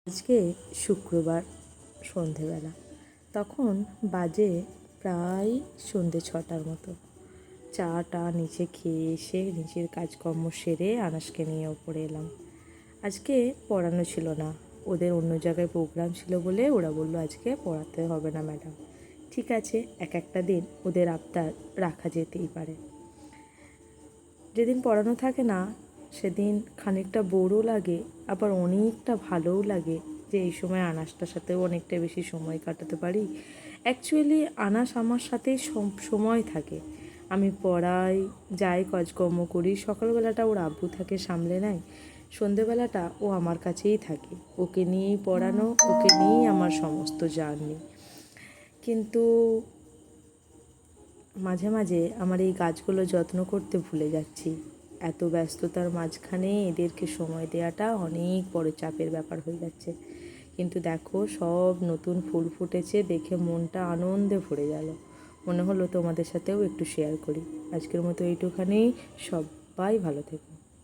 আজকে শুক্রবার সন্ধেবেলা, তখন বাজে প্রায় সন্ধে 6টার মতো। চাটা নিচে খেয়ে এসে নিজের কাজকর্ম সেরে আনাসকে নিয়ে ওপরে এলাম। আজকে পড়ানো ছিল না, ওদের অন্য জায়গায় প্রোগ্রাম ছিল বলে ওরা বললো আজকে পড়াতে হবে না ম্যাডাম। ঠিক আছে, এক একটা দিন ওদের আবদার রাখা যেতেই পারে। যেদিন পড়ানো থাকে না সেদিন খানিকটা বোরও লাগে, আবার অনেকটা ভালোও লাগে যে এই সময় আনাসটার সাথেও অনেকটা বেশি সময় কাটাতে পারি। অ্যাকচুয়ালি আনাস আমার সাথেই সময় থাকে। আমি পড়াই, যাই কাজকর্ম করি, সকালবেলাটা ওর আব্বু থাকে সামলে নেয়, সন্ধেবেলাটা ও আমার কাছেই থাকে। ওকে নিয়েই পড়ানো, ওকে নিয়েই আমার সমস্ত জার্নি। কিন্তু মাঝে মাঝে আমার এই গাছগুলো যত্ন করতে ভুলে যাচ্ছি। এত ব্যস্ততার মাঝখানে এদেরকে সময় দেওয়াটা অনেক বড় চাপের ব্যাপার হয়ে যাচ্ছে। কিন্তু দেখো, সব নতুন ফুল ফুটেছে দেখে মনটা আনন্দে ভরে গেল। মনে হলো তোমাদের সাথেও একটু শেয়ার করি। আজকের মতো এইটুখানেই। সবাই ভালো থেকো।